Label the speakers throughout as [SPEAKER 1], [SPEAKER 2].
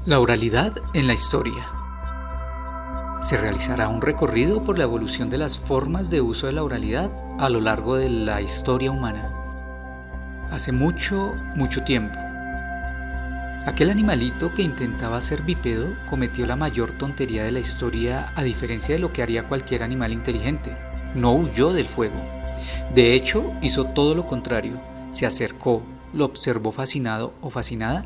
[SPEAKER 1] La oralidad en la historia. Se realizará un recorrido por la evolución de las formas de uso de la oralidad a lo largo de la historia humana. Hace mucho tiempo, aquel animalito que intentaba ser bípedo cometió la mayor tontería de la historia, a diferencia de lo que haría cualquier animal inteligente. No huyó del fuego. De hecho, hizo todo lo contrario. Se acercó, lo observó fascinado o fascinada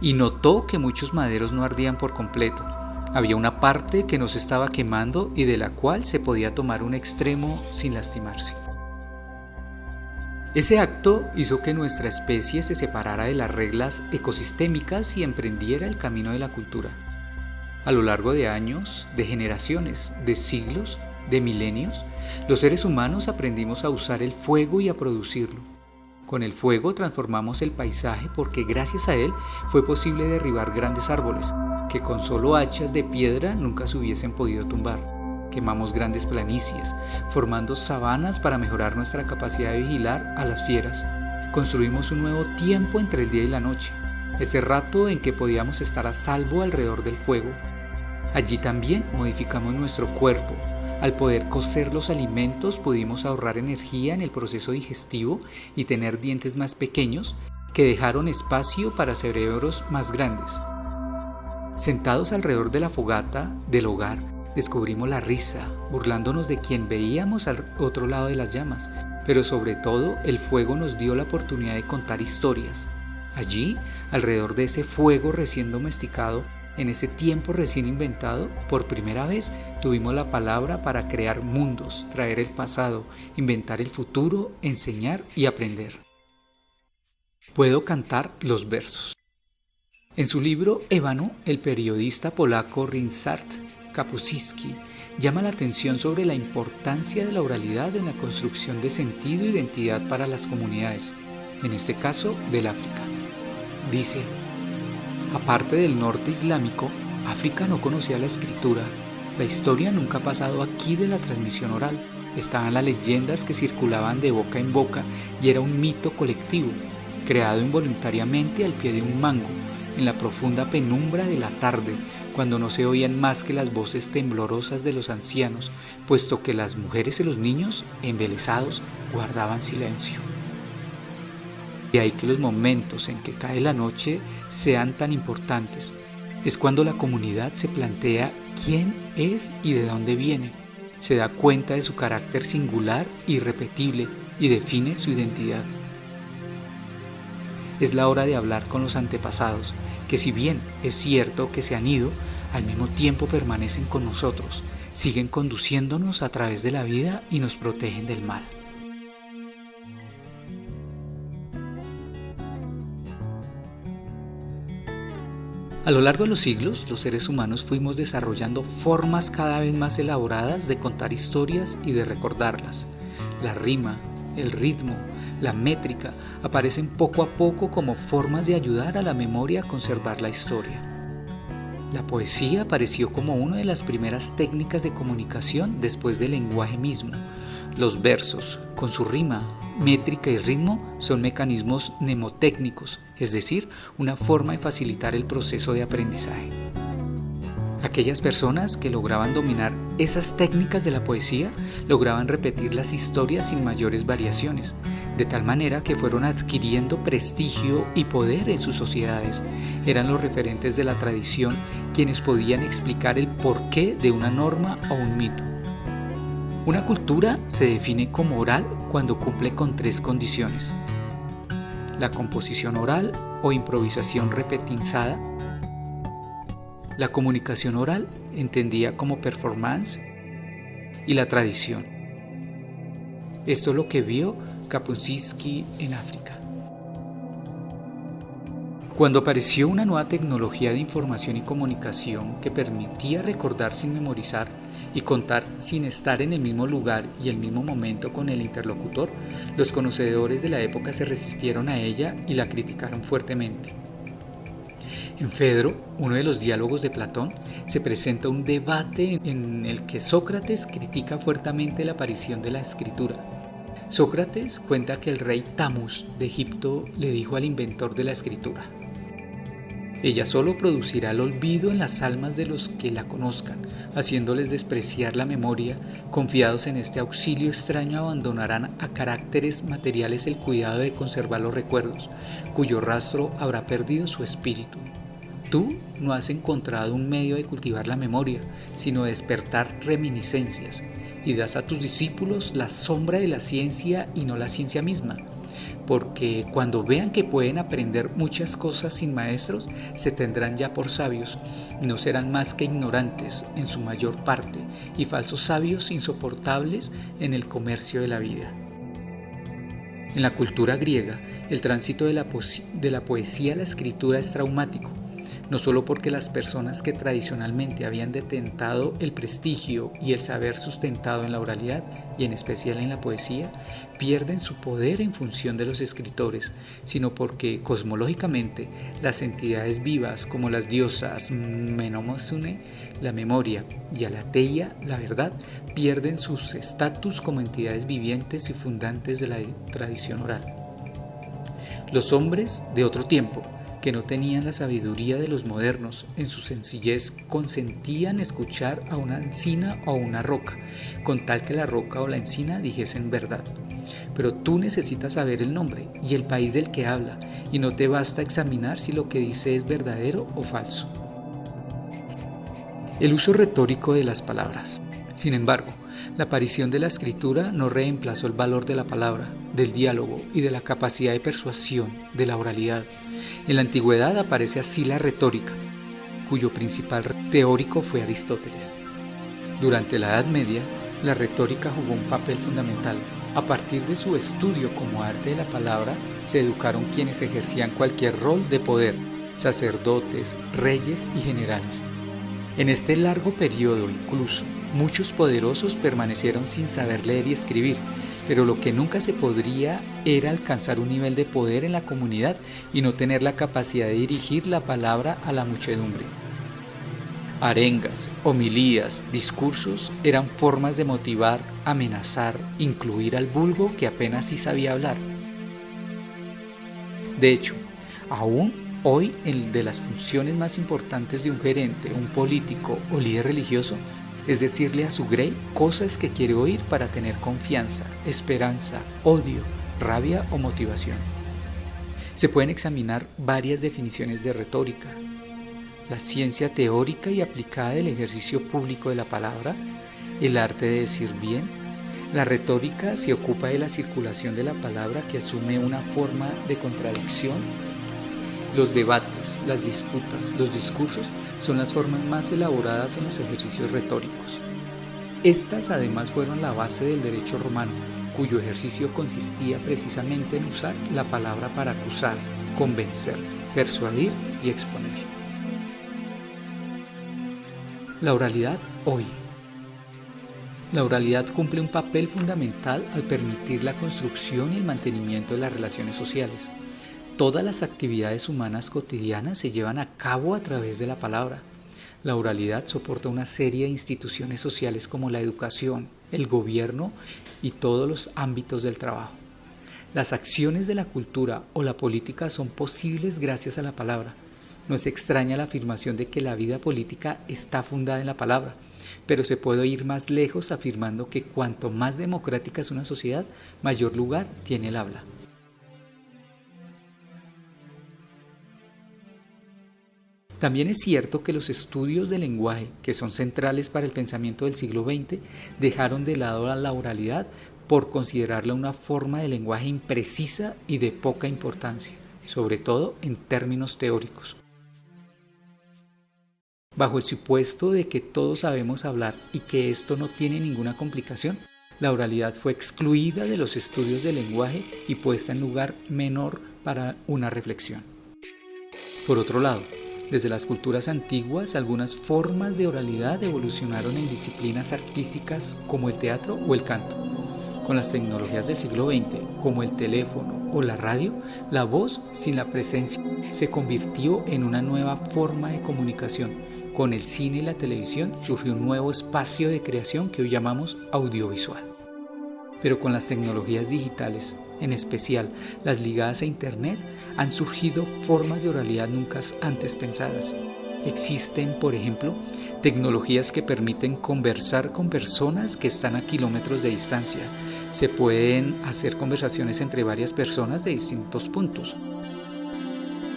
[SPEAKER 1] y notó que muchos maderos no ardían por completo. Había una parte que no se estaba quemando y de la cual se podía tomar un extremo sin lastimarse. Ese acto hizo que nuestra especie se separara de las reglas ecosistémicas y emprendiera el camino de la cultura. A lo largo de años, de generaciones, de siglos, de milenios, los seres humanos aprendimos a usar el fuego y a producirlo. Con el fuego transformamos el paisaje porque gracias a él fue posible derribar grandes árboles que con solo hachas de piedra nunca se hubiesen podido tumbar. Quemamos grandes planicies, formando sabanas para mejorar nuestra capacidad de vigilar a las fieras. Construimos un nuevo tiempo entre el día y la noche, ese rato en que podíamos estar a salvo alrededor del fuego. Allí también modificamos nuestro cuerpo. Al poder cocer los alimentos pudimos ahorrar energía en el proceso digestivo y tener dientes más pequeños que dejaron espacio para cerebros más grandes. Sentados alrededor de la fogata del hogar, descubrimos la risa, burlándonos de quien veíamos al otro lado de las llamas, pero sobre todo el fuego nos dio la oportunidad de contar historias. Allí, alrededor de ese fuego recién domesticado, en ese tiempo recién inventado, por primera vez tuvimos la palabra para crear mundos, traer el pasado, inventar el futuro, enseñar y aprender. Puedo cantar los versos. En su libro Ébano, el periodista polaco Ryszard Kapuscinski llama la atención sobre la importancia de la oralidad en la construcción de sentido e identidad para las comunidades, en este caso del África. Dice: aparte del norte islámico, África no conocía la escritura. La historia nunca ha pasado aquí de la transmisión oral. Estaban las leyendas que circulaban de boca en boca y era un mito colectivo, creado involuntariamente al pie de un mango, en la profunda penumbra de la tarde, cuando no se oían más que las voces temblorosas de los ancianos, puesto que las mujeres y los niños, embelesados, guardaban silencio. De ahí que los momentos en que cae la noche sean tan importantes. Es cuando la comunidad se plantea quién es y de dónde viene, se da cuenta de su carácter singular, irrepetible y define su identidad. Es la hora de hablar con los antepasados, que si bien es cierto que se han ido, al mismo tiempo permanecen con nosotros, siguen conduciéndonos a través de la vida y nos protegen del mal. A lo largo de los siglos, los seres humanos fuimos desarrollando formas cada vez más elaboradas de contar historias y de recordarlas. La rima, el ritmo, la métrica aparecen poco a poco como formas de ayudar a la memoria a conservar la historia. La poesía apareció como una de las primeras técnicas de comunicación después del lenguaje mismo. Los versos, con su rima, métrica y ritmo, son mecanismos mnemotécnicos, es decir, una forma de facilitar el proceso de aprendizaje. Aquellas personas que lograban dominar esas técnicas de la poesía lograban repetir las historias sin mayores variaciones, de tal manera que fueron adquiriendo prestigio y poder en sus sociedades. Eran los referentes de la tradición quienes podían explicar el porqué de una norma o un mito. Una cultura se define como oral cuando cumple con 3 condiciones: la composición oral o improvisación repetizada, la comunicación oral, entendida como performance, y la tradición. Esto es lo que vio Kapuscinski en África. Cuando apareció una nueva tecnología de información y comunicación que permitía recordar sin memorizar y contar sin estar en el mismo lugar y el mismo momento con el interlocutor, los conocedores de la época se resistieron a ella y la criticaron fuertemente. En Fedro, uno de los diálogos de Platón, se presenta un debate en el que Sócrates critica fuertemente la aparición de la escritura. Sócrates cuenta que el rey Tamus de Egipto le dijo al inventor de la escritura: Ella solo producirá el olvido en las almas de los que la conozcan, haciéndoles despreciar la memoria. Confiados en este auxilio extraño, abandonarán a caracteres materiales el cuidado de conservar los recuerdos, cuyo rastro habrá perdido su espíritu. Tú no has encontrado un medio de cultivar la memoria, sino de despertar reminiscencias, y das a tus discípulos la sombra de la ciencia y no la ciencia misma. Porque cuando vean que pueden aprender muchas cosas sin maestros, se tendrán ya por sabios, y no serán más que ignorantes en su mayor parte, y falsos sabios insoportables en el comercio de la vida. En la cultura griega, el tránsito de la poesía a la escritura es traumático, no solo porque las personas que tradicionalmente habían detentado el prestigio y el saber sustentado en la oralidad, y en especial en la poesía, pierden su poder en función de los escritores, sino porque cosmológicamente las entidades vivas como las diosas Mnemosyne, la memoria, y Aletheia, la verdad, pierden sus estatus como entidades vivientes y fundantes de la tradición oral. Los hombres de otro tiempo, que no tenían la sabiduría de los modernos, en su sencillez consentían escuchar a una encina o a una roca, con tal que la roca o la encina dijesen verdad. Pero tú necesitas saber el nombre y el país del que habla, y no te basta examinar si lo que dice es verdadero o falso. El uso retórico de las palabras. Sin embargo, la aparición de la escritura no reemplazó el valor de la palabra, del diálogo y de la capacidad de persuasión, de la oralidad. En la antigüedad aparece así la retórica, cuyo principal teórico fue Aristóteles. Durante la Edad Media, la retórica jugó un papel fundamental. A partir de su estudio como arte de la palabra, se educaron quienes ejercían cualquier rol de poder, sacerdotes, reyes y generales. En este largo periodo incluso, muchos poderosos permanecieron sin saber leer y escribir, pero lo que nunca se podría era alcanzar un nivel de poder en la comunidad y no tener la capacidad de dirigir la palabra a la muchedumbre. Arengas, homilías, discursos eran formas de motivar, amenazar, incluir al vulgo que apenas sí sabía hablar. De hecho, aún hoy, el de las funciones más importantes de un gerente, un político o líder religioso es decirle a su grey cosas que quiere oír para tener confianza, esperanza, odio, rabia o motivación. Se pueden examinar varias definiciones de retórica: la ciencia teórica y aplicada del ejercicio público de la palabra, el arte de decir bien. La retórica se ocupa de la circulación de la palabra que asume una forma de contradicción. Los debates, las disputas, los discursos son las formas más elaboradas en los ejercicios retóricos. Estas además fueron la base del derecho romano, cuyo ejercicio consistía precisamente en usar la palabra para acusar, convencer, persuadir y exponer. La oralidad hoy. La oralidad cumple un papel fundamental al permitir la construcción y el mantenimiento de las relaciones sociales. Todas las actividades humanas cotidianas se llevan a cabo a través de la palabra. La oralidad soporta una serie de instituciones sociales como la educación, el gobierno y todos los ámbitos del trabajo. Las acciones de la cultura o la política son posibles gracias a la palabra. No es extraña la afirmación de que la vida política está fundada en la palabra, pero se puede ir más lejos afirmando que cuanto más democrática es una sociedad, mayor lugar tiene el habla. También es cierto que los estudios del lenguaje, que son centrales para el pensamiento del siglo XX, dejaron de lado la oralidad por considerarla una forma de lenguaje imprecisa y de poca importancia, sobre todo en términos teóricos. Bajo el supuesto de que todos sabemos hablar y que esto no tiene ninguna complicación, la oralidad fue excluida de los estudios del lenguaje y puesta en lugar menor para una reflexión. Por otro lado, desde las culturas antiguas, algunas formas de oralidad evolucionaron en disciplinas artísticas como el teatro o el canto. Con las tecnologías del siglo XX, como el teléfono o la radio, la voz sin la presencia se convirtió en una nueva forma de comunicación. Con el cine y la televisión surgió un nuevo espacio de creación que hoy llamamos audiovisual. Pero con las tecnologías digitales, en especial las ligadas a Internet, han surgido formas de oralidad nunca antes pensadas. Existen, por ejemplo, tecnologías que permiten conversar con personas que están a kilómetros de distancia. Se pueden hacer conversaciones entre varias personas de distintos puntos.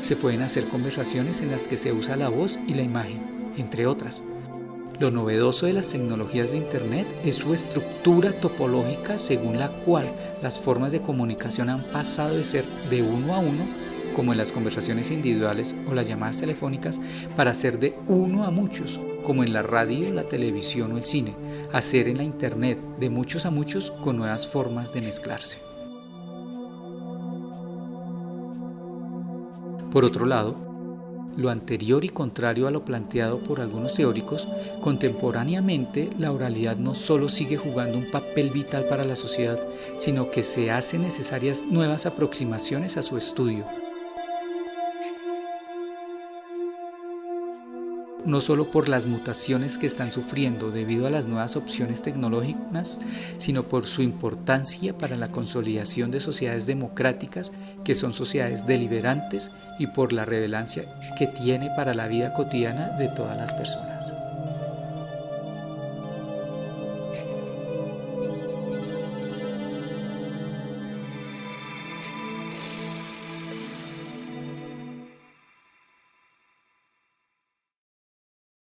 [SPEAKER 1] Se pueden hacer conversaciones en las que se usa la voz y la imagen, entre otras. Lo novedoso de las tecnologías de Internet es su estructura topológica según la cual las formas de comunicación han pasado de ser de uno a uno, como en las conversaciones individuales o las llamadas telefónicas, para ser de uno a muchos, como en la radio, la televisión o el cine, a ser en la Internet de muchos a muchos con nuevas formas de mezclarse. Por otro lado, lo anterior y contrario a lo planteado por algunos teóricos, contemporáneamente la oralidad no solo sigue jugando un papel vital para la sociedad, sino que se hacen necesarias nuevas aproximaciones a su estudio. No solo por las mutaciones que están sufriendo debido a las nuevas opciones tecnológicas, sino por su importancia para la consolidación de sociedades democráticas, que son sociedades deliberantes, y por la relevancia que tiene para la vida cotidiana de todas las personas.